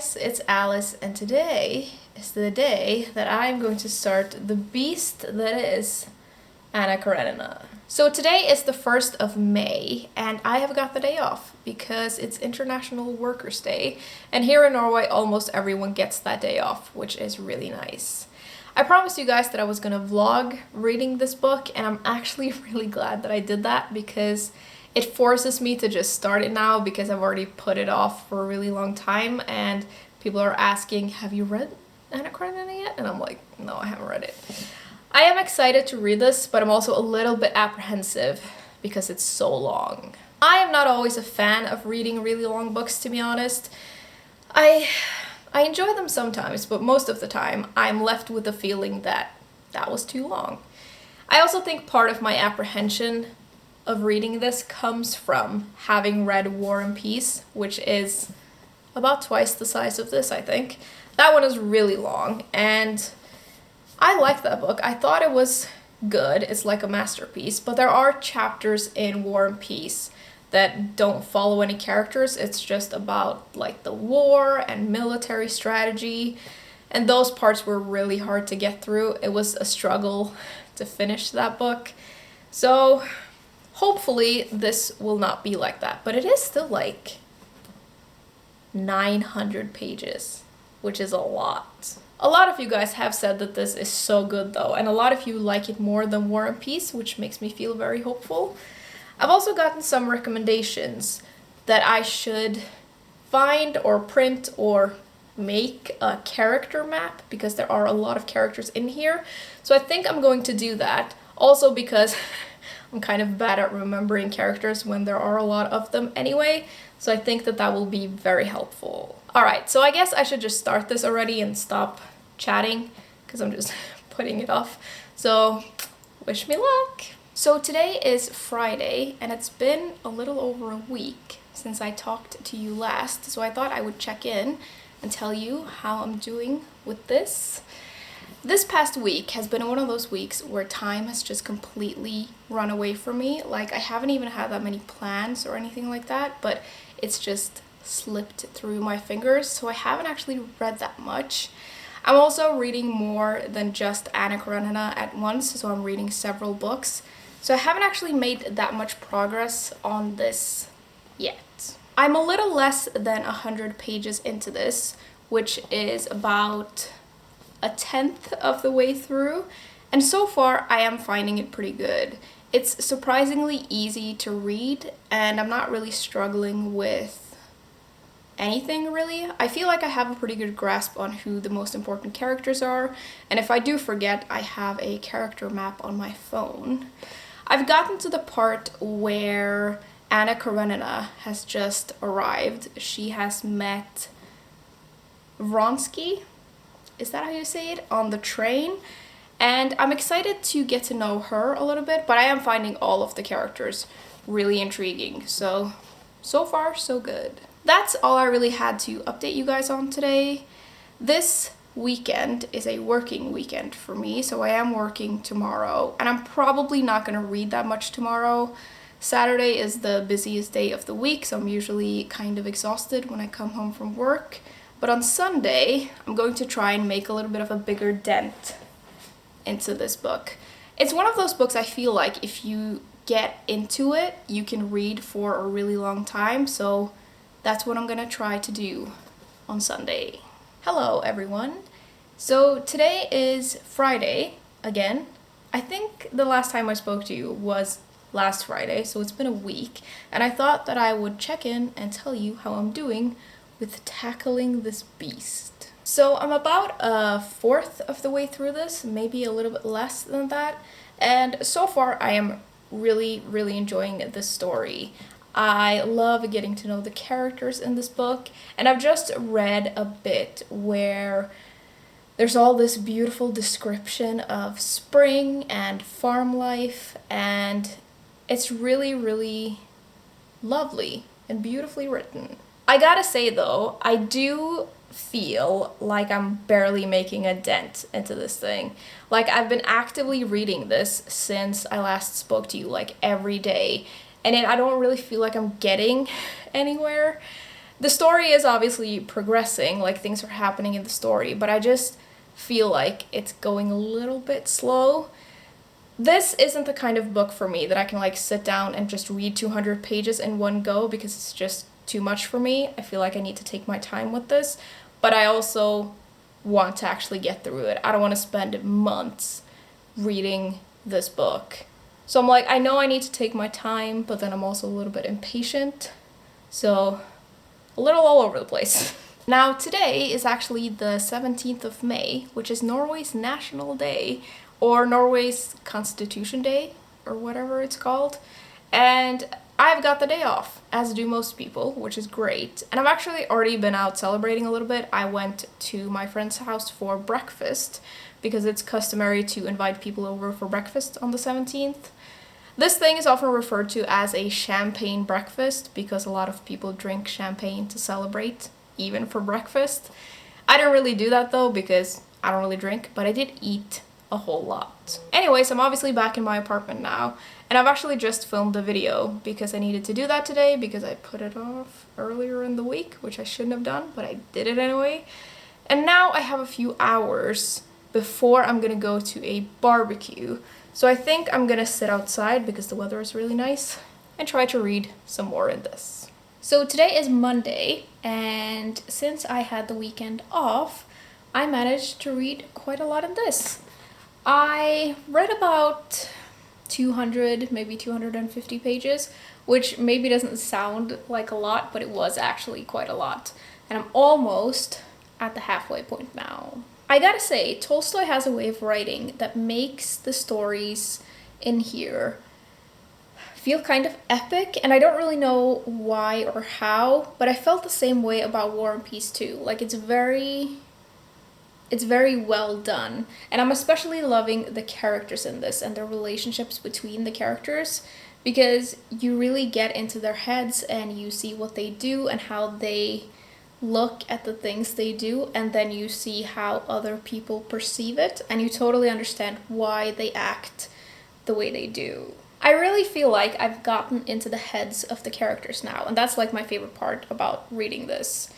guys, it's Alice, and today is the day that I'm going to start the beast that is Anna Karenina. So today is the 1st of May, and I have got the day off because it's International Workers' Day, and here in Norway almost everyone gets that day off, which is really nice. I promised you guys that I was gonna vlog reading this book, and I'm actually really glad that I did that because it forces me to just start it now because I've already put it off for a really long time, and people are asking, have you read Anna Karenina yet? And I'm like, no, I haven't read it. I am excited to read this, but I'm also a little bit apprehensive because it's so long. I am not always a fan of reading really long books, to be honest. I enjoy them sometimes, but most of the time I'm left with the feeling that that was too long. I also think part of my apprehension of reading this comes from having read War and Peace, which is about twice the size of this, I think. That one is really long, and I like that book. I thought it was good. It's like a masterpiece, but there are chapters in War and Peace that don't follow any characters. It's just about like the war and military strategy, and those parts were really hard to get through. It was a struggle to finish that book. So hopefully this will not be like that, but it is still like 900 pages, which is a lot. A lot of you guys have said that this is so good though, and a lot of you like it more than War and Peace, which makes me feel very hopeful. I've also gotten some recommendations that I should find or print or make a character map because there are a lot of characters in here. So I think I'm going to do that. Also because I'm kind of bad at remembering characters when there are a lot of them anyway, so I think that that will be very helpful. Alright, so I guess I should just start this already and stop chatting, because I'm just putting it off. So, wish me luck! So today is Friday, and it's been a little over a week since I talked to you last, so I thought I would check in and tell you how I'm doing with this. This past week has been one of those weeks where time has just completely run away from me. Like, I haven't even had that many plans or anything like that, but it's just slipped through my fingers, so I haven't actually read that much. I'm also reading more than just Anna Karenina at once, so I'm reading several books. So I haven't actually made that much progress on this yet. I'm a little less than 100 pages into this, which is about a 10th of the way through, and so far I am finding it pretty good. It's surprisingly easy to read, and I'm not really struggling with anything really. I feel like I have a pretty good grasp on who the most important characters are, and if I do forget, I have a character map on my phone. I've gotten to the part where Anna Karenina has just arrived. She has met Vronsky, is that how you say it, on the train, and I'm excited to get to know her a little bit, but I am finding all of the characters really intriguing, so far so good. That's all I really had to update you guys on today. This weekend is a working weekend for me, so I am working tomorrow, and I'm probably not going to read that much tomorrow. Saturday is the busiest day of the week, so I'm usually kind of exhausted when I come home from work. But on Sunday, I'm going to try and make a little bit of a bigger dent into this book. It's one of those books I feel like if you get into it, you can read for a really long time, so that's what I'm gonna try to do on Sunday. Hello everyone. So today is Friday again. I think the last time I spoke to you was last Friday, so it's been a week, and I thought that I would check in and tell you how I'm doing with tackling this beast. So I'm about a 1/4 of the way through this, maybe a little bit less than that, and so far I am really enjoying this story. I love getting to know the characters in this book, and I've just read a bit where there's all this beautiful description of spring and farm life, and it's really lovely and beautifully written. I gotta say though, I do feel like I'm barely making a dent into this thing. Like, I've been actively reading this since I last spoke to you, like every day, and I don't really feel like I'm getting anywhere. The story is obviously progressing, like things are happening in the story, but I just feel like it's going a little bit slow. This isn't the kind of book for me that I can like sit down and just read 200 pages in one go because it's just too much for me. I feel like I need to take my time with this, but I also want to actually get through it. I don't want to spend months reading this book. So I'm like, I know I need to take my time, but then I'm also a little bit impatient. So a little all over the place. Now today is actually the 17th of May, which is Norway's National Day, or Norway's Constitution Day, or whatever it's called. And I've got the day off, as do most people, which is great. And I've actually already been out celebrating a little bit. I went to my friend's house for breakfast, because it's customary to invite people over for breakfast on the 17th. This thing is often referred to as a champagne breakfast, because a lot of people drink champagne to celebrate, even for breakfast. I didn't really do that though, because I don't really drink, but I did eat a whole lot. Anyways, I'm obviously back in my apartment now, and I've actually just filmed a video because I needed to do that today because I put it off earlier in the week, which I shouldn't have done, but I did it anyway. And now I have a few hours before I'm gonna go to a barbecue. So I think I'm gonna sit outside because the weather is really nice and try to read some more in this. So today is Monday, and since I had the weekend off, I managed to read quite a lot in this. I read about 200, maybe 250 pages, which maybe doesn't sound like a lot, but it was actually quite a lot. And I'm almost at the halfway point now. I gotta say, Tolstoy has a way of writing that makes the stories in here feel kind of epic, and I don't really know why or how, but I felt the same way about War and Peace too. Like, it's very well done, and I'm especially loving the characters in this and the relationships between the characters, because you really get into their heads and you see what they do and how they look at the things they do, and then you see how other people perceive it, and you totally understand why they act the way they do. I really feel like I've gotten into the heads of the characters now, and that's like my favorite part about reading this.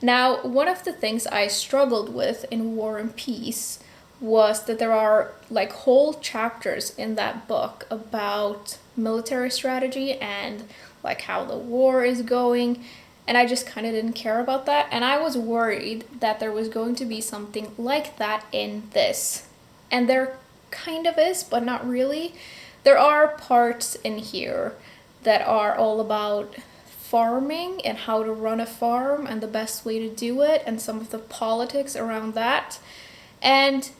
Now, one of the things I struggled with in War and Peace was that there are like whole chapters in that book about military strategy and like how the war is going, and I just kind of didn't care about that, and I was worried that there was going to be something like that in this. And there kind of is, but not really. There are parts in here that are all about farming and how to run a farm and the best way to do it and some of the politics around that. And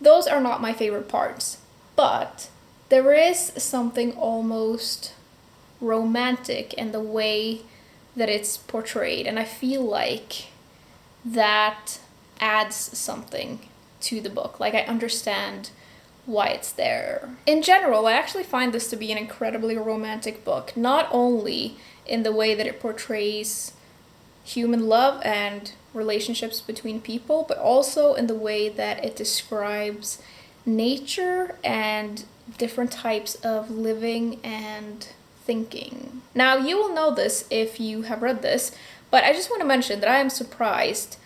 those are not my favorite parts. But there is something almost romantic in the way that it's portrayed, and I feel like that adds something to the book. Like, I understand why it's there. In general, I actually find this to be an incredibly romantic book, not only in the way that it portrays human love and relationships between people, but also in the way that it describes nature and different types of living and thinking. Now, you will know this if you have read this, but I just want to mention that I am surprised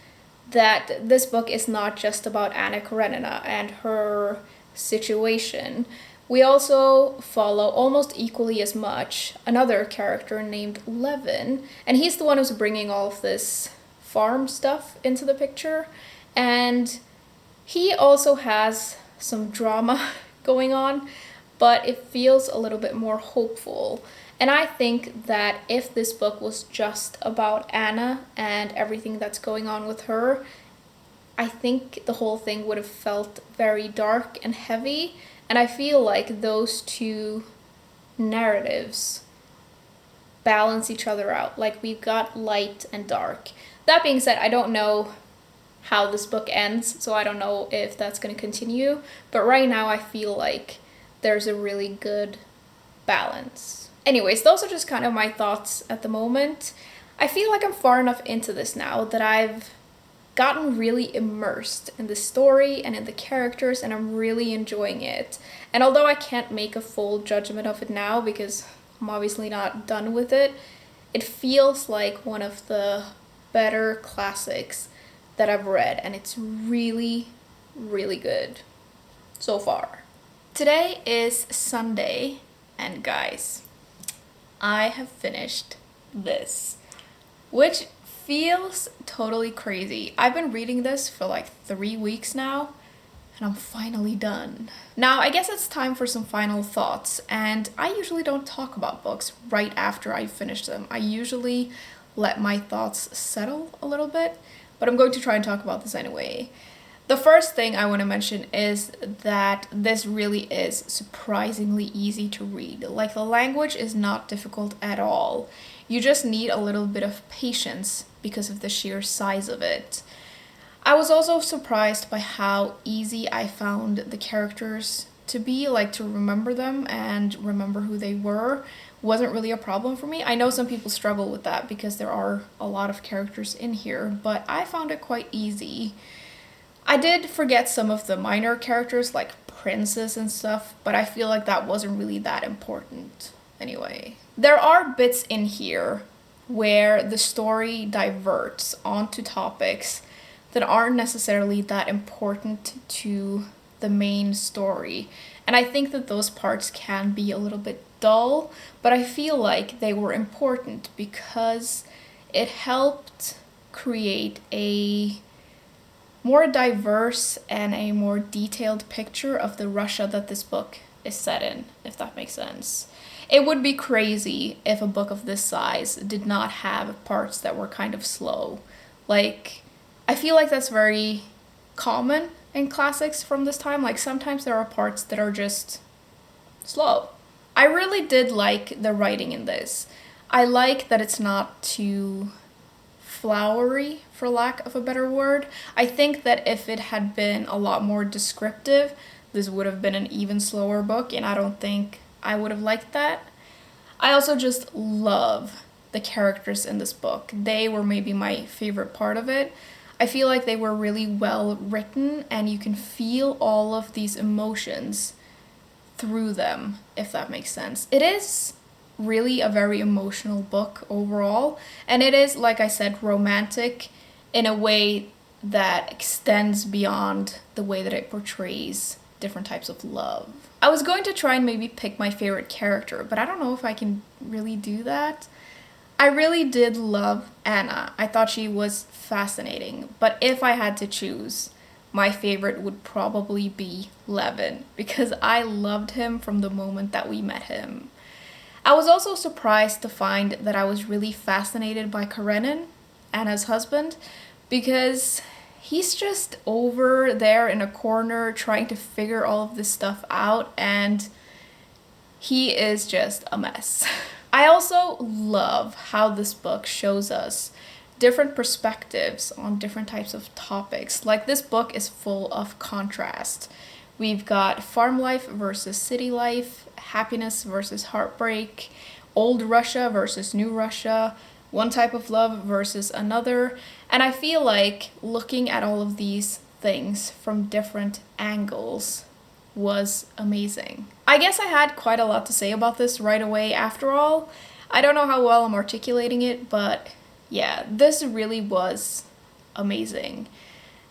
that this book is not just about Anna Karenina and her situation. We also follow almost equally as much another character named Levin, and he's the one who's bringing all of this farm stuff into the picture, and he also has some drama going on, but it feels a little bit more hopeful. And I think that if this book was just about Anna and everything that's going on with her, I think the whole thing would have felt very dark and heavy, and I feel like those two narratives balance each other out. Like, we've got light and dark. That being said, I don't know how this book ends, so I don't know if that's going to continue, but right now I feel like there's a really good balance. Anyways, those are just kind of my thoughts at the moment. I feel like I'm far enough into this now that I've gotten really immersed in the story and in the characters, and I'm really enjoying it. And although I can't make a full judgment of it now because I'm obviously not done with it, It feels like one of the better classics that I've read, and it's really, really good so far. Today is Sunday, and guys, I have finished this, which feels totally crazy. I've been reading this for like 3 weeks now, and I'm finally done. Now, I guess it's time for some final thoughts, and I usually don't talk about books right after I finish them. I usually let my thoughts settle a little bit, but I'm going to try and talk about this anyway. The first thing I want to mention is that this really is surprisingly easy to read. Like, the language is not difficult at all. You just need a little bit of patience because of the sheer size of it. I was also surprised by how easy I found the characters to be, like to remember them and remember who they were wasn't really a problem for me. I know some people struggle with that because there are a lot of characters in here, but I found it quite easy. I did forget some of the minor characters like princes and stuff, but I feel like that wasn't really that important anyway. There are bits in here where the story diverts onto topics that aren't necessarily that important to the main story. And I think that those parts can be a little bit dull, but I feel like they were important because it helped create a more diverse and a more detailed picture of the Russia that this book is set in, if that makes sense. It would be crazy if a book of this size did not have parts that were kind of slow. Like, I feel like that's very common in classics from this time. Like, sometimes there are parts that are just slow. I really did like the writing in this. I like that it's not too flowery, for lack of a better word. I think that if it had been a lot more descriptive, this would have been an even slower book, and I don't think I would have liked that. I also just love the characters in this book. They were maybe my favorite part of it. I feel like they were really well written, and you can feel all of these emotions through them, if that makes sense. It is really a very emotional book overall, and it is, like I said, romantic in a way that extends beyond the way that it portrays different types of love. I was going to try and maybe pick my favorite character, but I don't know if I can really do that. I really did love Anna. I thought she was fascinating, but if I had to choose, my favorite would probably be Levin, because I loved him from the moment that we met him. I was also surprised to find that I was really fascinated by Karenin, Anna's husband, because he's just over there in a corner trying to figure all of this stuff out, and he is just a mess. I also love how this book shows us different perspectives on different types of topics. Like, this book is full of contrast. We've got farm life versus city life, happiness versus heartbreak, old Russia versus new Russia, one type of love versus another. And I feel like looking at all of these things from different angles was amazing. I guess I had quite a lot to say about this right away after all. I don't know how well I'm articulating it, but yeah, this really was amazing.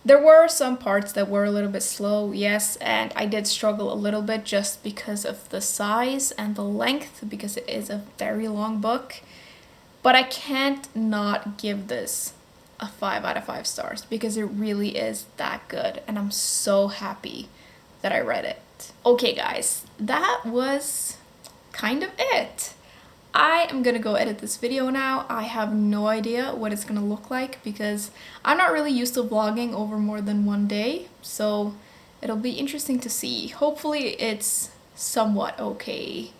There were some parts that were a little bit slow, yes, and I did struggle a little bit just because of the size and the length, because it is a very long book. But I can't not give this a 5 out of 5 stars because it really is that good, and I'm so happy that I read it. Okay guys, that was kind of it. I am gonna go edit this video now. I have no idea what it's gonna look like because I'm not really used to vlogging over more than one day, so it'll be interesting to see. Hopefully it's somewhat okay.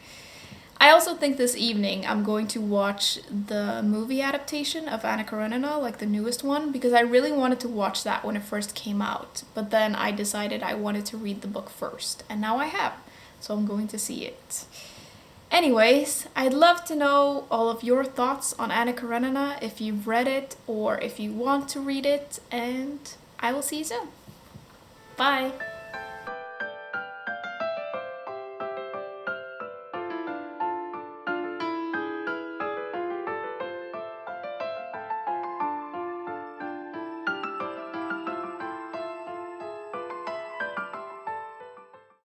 I also think this evening I'm going to watch the movie adaptation of Anna Karenina, like the newest one, because I really wanted to watch that when it first came out, but then I decided I wanted to read the book first, and now I have, so I'm going to see it. Anyways, I'd love to know all of your thoughts on Anna Karenina, if you've read it or if you want to read it, and I will see you soon. Bye!